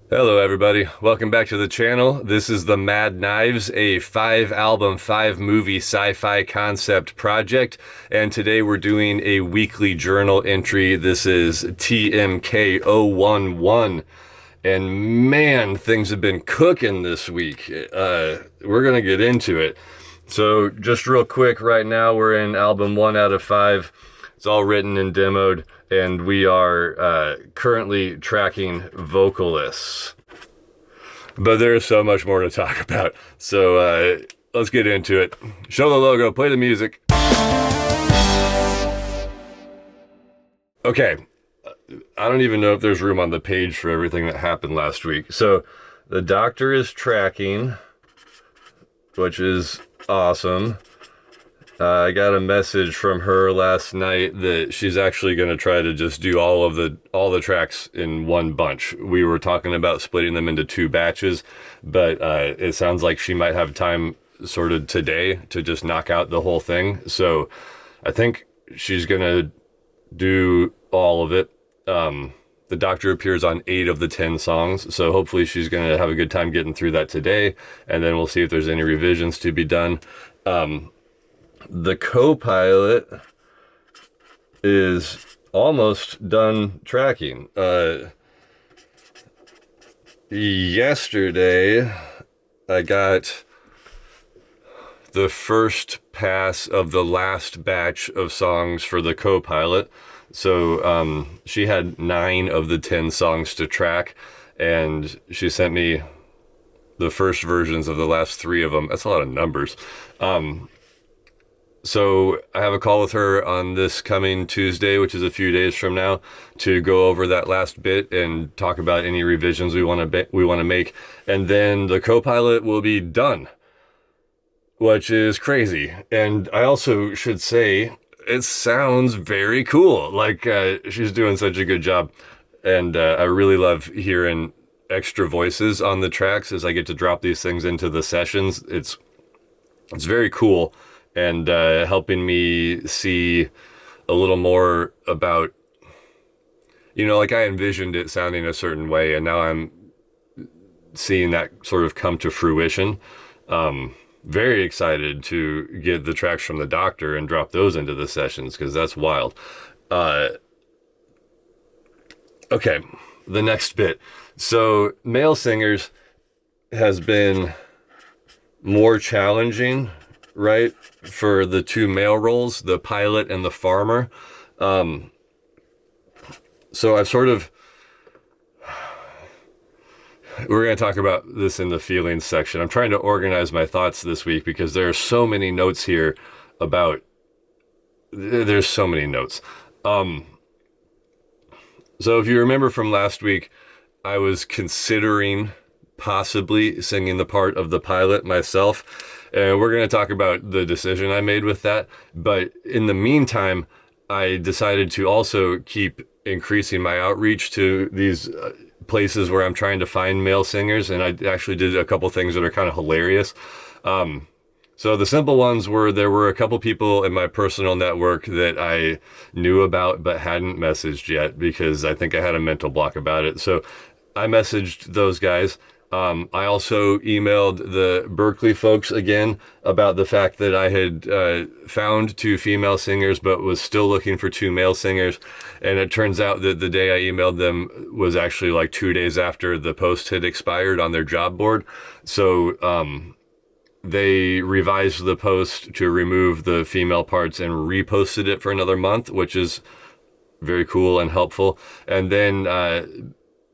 Hello everybody, welcome back to the channel. This is the Mad Knives, a 5-album, 5-movie sci-fi concept project, and today we're doing a weekly journal entry. This is TMK011, and man, things have been cooking this week. We're gonna get into it. So just real quick, right now we're in album 1 out of 5. It's all written and demoed, and we are currently tracking vocalists. But there's so much more to talk about, so let's get into it. Show the logo, play the music. Okay, I don't even know if there's room on the page for everything that happened last week. So the doctor is tracking, which is awesome. I got a message from her last night that she's actually going to try to just do all the tracks in one bunch. We were talking about splitting them into 2 batches, but it sounds like she might have time sort of today to just knock out the whole thing. So I think she's going to do all of it. The doctor appears on 8 of the 10 songs, so hopefully she's going to have a good time getting through that today, and then we'll see if there's any revisions to be done. The co-pilot is almost done tracking. Yesterday, I got the first pass of the last batch of songs for the co-pilot. So she had 9 of the 10 songs to track, and she sent me the first versions of the last 3 of them. That's a lot of numbers. So I have a call with her on this coming Tuesday, which is a few days from now, to go over that last bit and talk about any revisions we want to make, and then the co-pilot will be done, which is crazy. And I also should say it sounds very cool. Like she's doing such a good job, and I really love hearing extra voices on the tracks as I get to drop these things into the sessions. It's very cool. And helping me see a little more about, like I envisioned it sounding a certain way, and now I'm seeing that sort of come to fruition. Very excited to get the tracks from the doctor and drop those into the sessions, because that's wild. Okay, the next bit. So male singers has been more challenging, right, for the 2 male roles, the pilot and the farmer. So I've sort of, we're going to talk about this in the feelings section. I'm trying to organize my thoughts this week because there are so many notes here about, there's so many notes. So if you remember from last week, I was considering possibly singing the part of the pilot myself. And we're going to talk about the decision I made with that. But in the meantime, I decided to also keep increasing my outreach to these places where I'm trying to find male singers. And I actually did a couple things that are kind of hilarious. So the simple ones were, there were a couple people in my personal network that I knew about but hadn't messaged yet because I think I had a mental block about it. So I messaged those guys. I also emailed the Berklee folks again about the fact that I had found 2 female singers but was still looking for 2 male singers. And it turns out that the day I emailed them was actually like 2 days after the post had expired on their job board. So they revised the post to remove the female parts and reposted it for another month, which is very cool and helpful. And then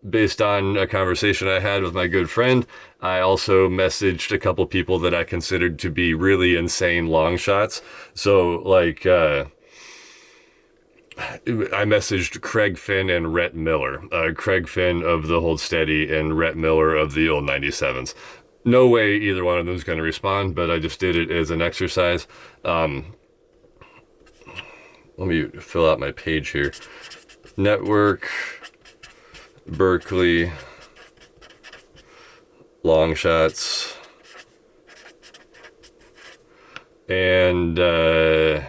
based on a conversation I had with my good friend, I also messaged a couple people that I considered to be really insane long shots. So like, I messaged Craig Finn and Rhett Miller. Craig Finn of the Hold Steady and Rhett Miller of the old 97s. No way either one of them is going to respond, but I just did it as an exercise. Let me fill out my page here. Network, Berklee, long shots, and okay.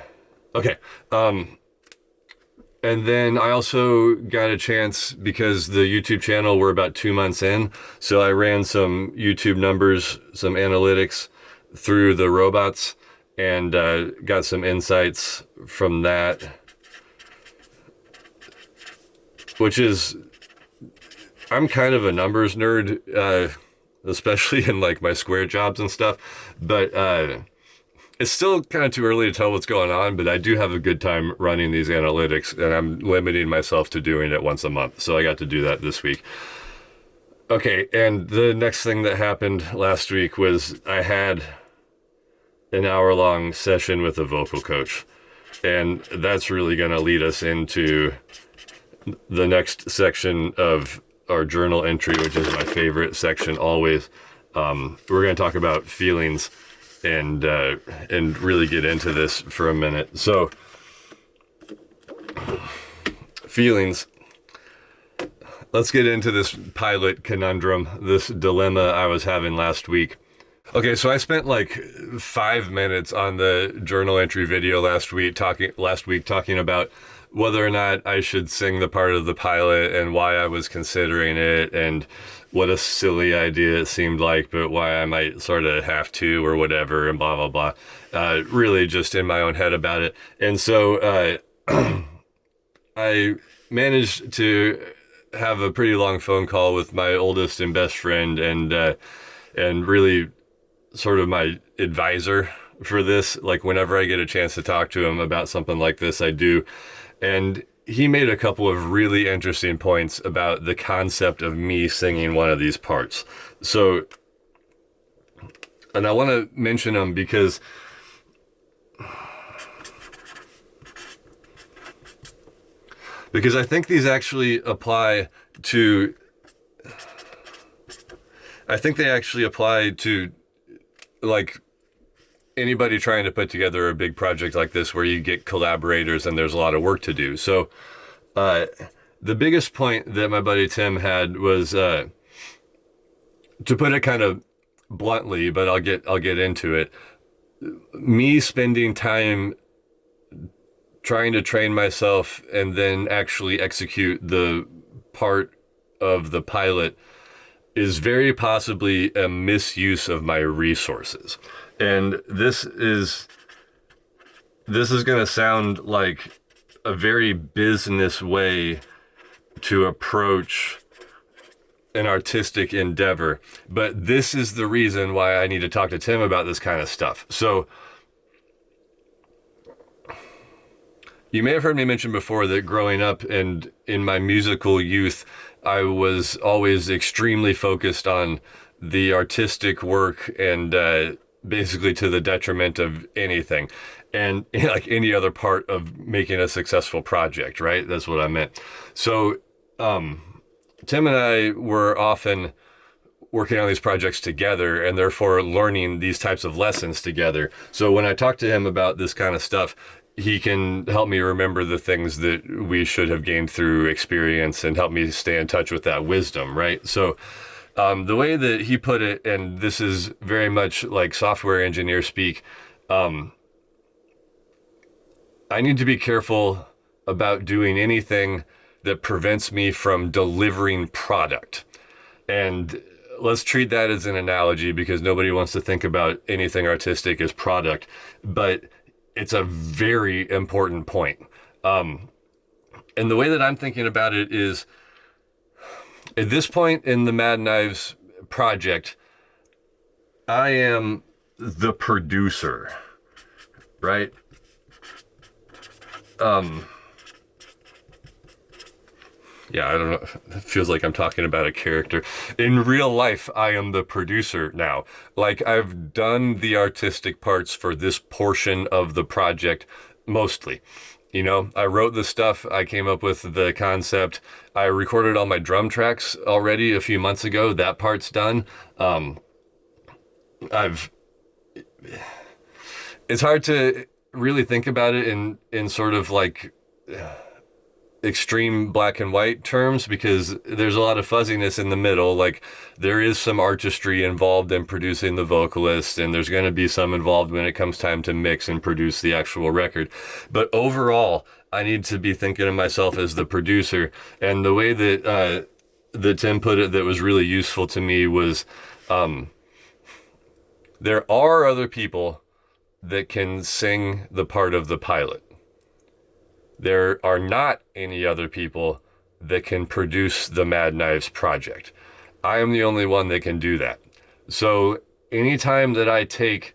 And then I also got a chance because the YouTube channel, we're about 2 months in. So I ran some YouTube numbers, some analytics through the robots, and got some insights from that, which is, I'm kind of a numbers nerd, especially in like my square jobs and stuff, but it's still kind of too early to tell what's going on, but I do have a good time running these analytics, and I'm limiting myself to doing it once a month. So I got to do that this week. Okay, and the next thing that happened last week was I had an hour-long session with a vocal coach, and that's really going to lead us into the next section of our journal entry, which is my favorite section always. We're going to talk about feelings and really get into this for a minute. So, feelings. Let's get into this pilot conundrum, this dilemma I was having last week. Okay, so I spent like 5 minutes on the journal entry video last week talking about whether or not I should sing the part of the pilot and why I was considering it and what a silly idea it seemed like, but why I might sort of have to or whatever and blah, blah, blah. Really just in my own head about it. And so I managed to have a pretty long phone call with my oldest and best friend and really sort of my advisor for this. Like whenever I get a chance to talk to him about something like this, I do. And he made a couple of really interesting points about the concept of me singing one of these parts. So, and I want to mention them because I think these actually apply to, like anybody trying to put together a big project like this where you get collaborators and there's a lot of work to do. So the biggest point that my buddy Tim had was, to put it kind of bluntly, but I'll get into it. Me spending time trying to train myself and then actually execute the part of the pilot is very possibly a misuse of my resources. And this is going to sound like a very business way to approach an artistic endeavor, but this is the reason why I need to talk to Tim about this kind of stuff. So you may have heard me mention before that growing up and in my musical youth, I was always extremely focused on the artistic work and basically to the detriment of anything and like any other part of making a successful project, right? That's what I meant. So Tim and I were often working on these projects together and therefore learning these types of lessons together. So when I talk to him about this kind of stuff, he can help me remember the things that we should have gained through experience and help me stay in touch with that wisdom, right? So the way that he put it, and this is very much like software engineer speak, I need to be careful about doing anything that prevents me from delivering product. And let's treat that as an analogy because nobody wants to think about anything artistic as product, but it's a very important point. And the way that I'm thinking about it is, at this point in the Mad Knives project, I am the producer, right? Yeah, I don't know. It feels like I'm talking about a character. In real life, I am the producer now. Like, I've done the artistic parts for this portion of the project, mostly. You know, I wrote the stuff, I came up with the concept, I recorded all my drum tracks already a few months ago, that part's done. It's hard to really think about it in sort of like extreme black and white terms because there's a lot of fuzziness in the middle. Like there is some artistry involved in producing the vocalist, and there's going to be some involved when it comes time to mix and produce the actual record. But overall, I need to be thinking of myself as the producer. And the way that Tim put it that was really useful to me was there are other people that can sing the part of the pilot. There are not any other people that can produce the Mad Knives project. I am the only one that can do that. So anytime that I take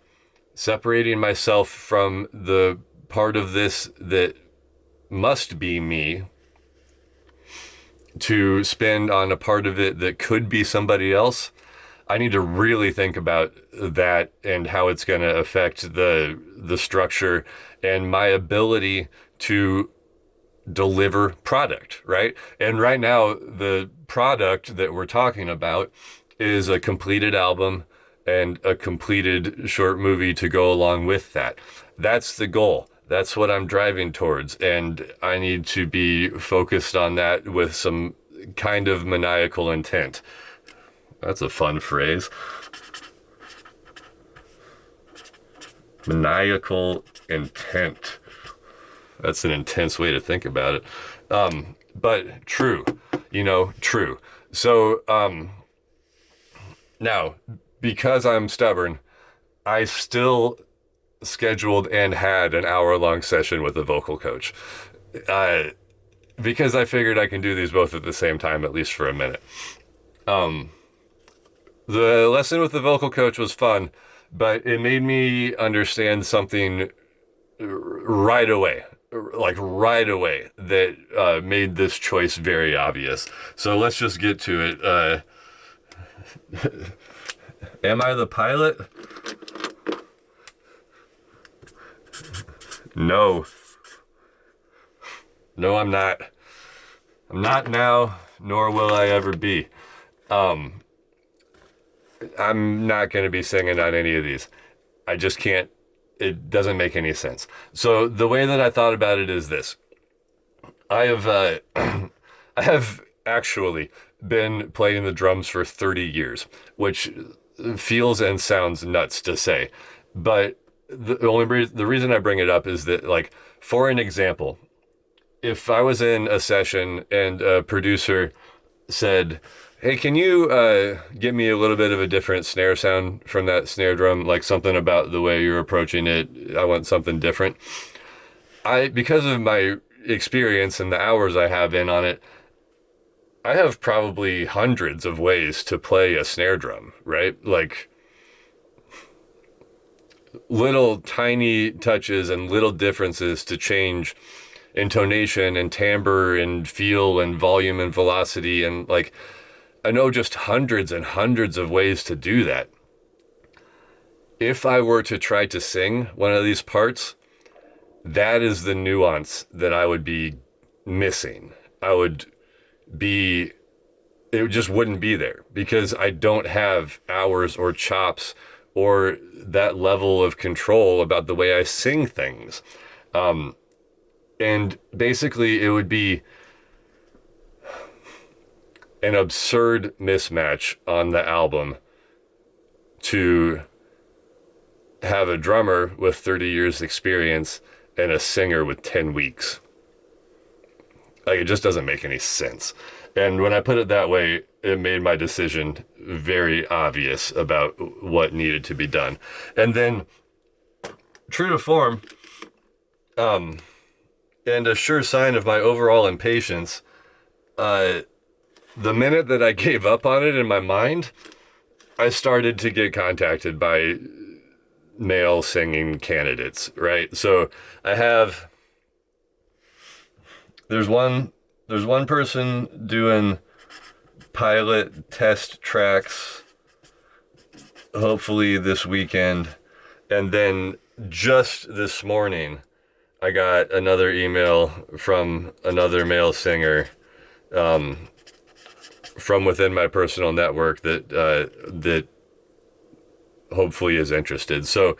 separating myself from the part of this that must be me to spend on a part of it that could be somebody else, I need to really think about that and how it's going to affect the structure and my ability to deliver product, right? And right now, the product that we're talking about is a completed album and a completed short movie to go along with that. That's the goal. That's what I'm driving towards. And I need to be focused on that with some kind of maniacal intent. That's a fun phrase. Maniacal intent. That's an intense way to think about it. But true, true. So now, because I'm stubborn, I still scheduled and had an hour-long session with a vocal coach. Because I figured I can do these both at the same time, at least for a minute. The lesson with the vocal coach was fun, but it made me understand something right away. That made this choice very obvious. So let's just get to it. Am I the pilot? No. No, I'm not. I'm not now, nor will I ever be. I'm not going to be singing on any of these. I just can't. It doesn't make any sense. So the way that I thought about it is this. I have actually been playing the drums for 30 years, which feels and sounds nuts to say. But the reason I bring it up is that, like, for an example, if I was in a session and a producer said, hey, can you give me a little bit of a different snare sound from that snare drum, like something about the way you're approaching it, I want something different. Because of my experience and the hours I have in on it, I have probably hundreds of ways to play a snare drum, right? Like little tiny touches and little differences to change intonation and timbre and feel and volume and velocity, and like I know just hundreds and hundreds of ways to do that. If I were to try to sing one of these parts, that is the nuance that I would be missing. It just wouldn't be there because I don't have hours or chops or that level of control about the way I sing things. And basically it would be an absurd mismatch on the album to have a drummer with 30 years experience and a singer with 10 weeks. Like, it just doesn't make any sense. And when I put it that way, it made my decision very obvious about what needed to be done. And then, true to form, and a sure sign of my overall impatience, the minute that I gave up on it in my mind, I started to get contacted by male singing candidates, right? So there's one person doing pilot test tracks, hopefully this weekend. And then just this morning, I got another email from another male singer, from within my personal network that hopefully is interested. So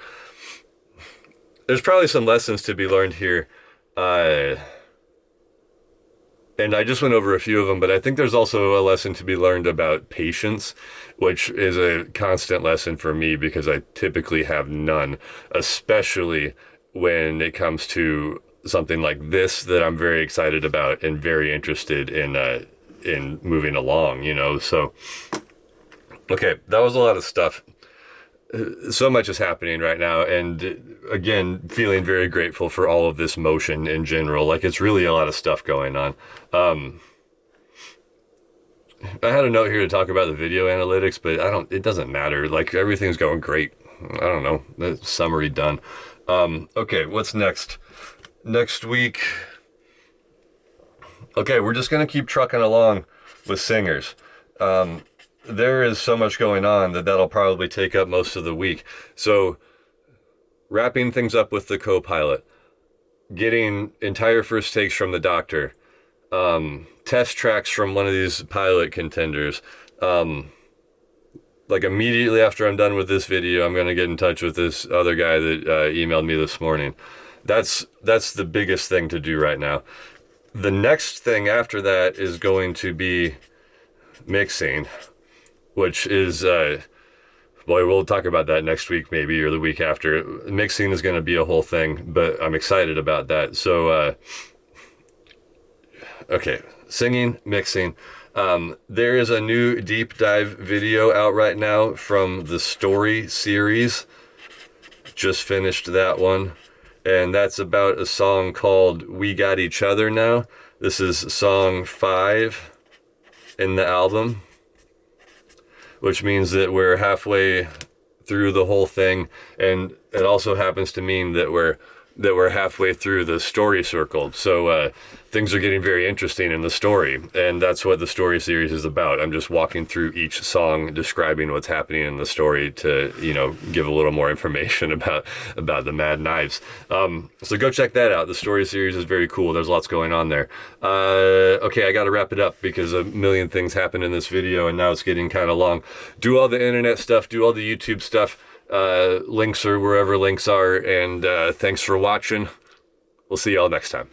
there's probably some lessons to be learned here. And I just went over a few of them, but I think there's also a lesson to be learned about patience, which is a constant lesson for me because I typically have none, especially when it comes to something like this that I'm very excited about and very interested in moving along, you know. So, okay, that was a lot of stuff. So much is happening right now, and again, feeling very grateful for all of this motion in general. Like, it's really a lot of stuff going on. I had a note here to talk about the video analytics, but it doesn't matter. Like, everything's going great. I don't know. The summary done. Okay, what's next? Next week. Okay, we're just going to keep trucking along with singers. There is so much going on that'll probably take up most of the week. So, wrapping things up with the co-pilot, getting entire first takes from the doctor, test tracks from one of these pilot contenders. Like, immediately after I'm done with this video, I'm going to get in touch with this other guy that emailed me this morning. That's the biggest thing to do right now. The next thing after that is going to be mixing, which is, boy, we'll talk about that next week maybe, or the week after. Mixing is going to be a whole thing, but I'm excited about that. So, okay, singing, mixing. There is a new deep dive video out right now from the Story series. Just finished that one. And that's about a song called We Got Each Other Now. This is song 5 in the album, which means that we're halfway through the whole thing. And it also happens to mean that we're halfway through the story circle. So things are getting very interesting in the story, and that's what the Story series is about. I'm just walking through each song, describing what's happening in the story to, you know, give a little more information about the Mad Knives. So go check that out. The Story series is very cool. There's lots going on there. Okay, I got to wrap it up because a million things happened in this video, and now it's getting kind of long. Do all the internet stuff. Do all the YouTube stuff. Links are wherever links are, and thanks for watching. We'll see y'all next time.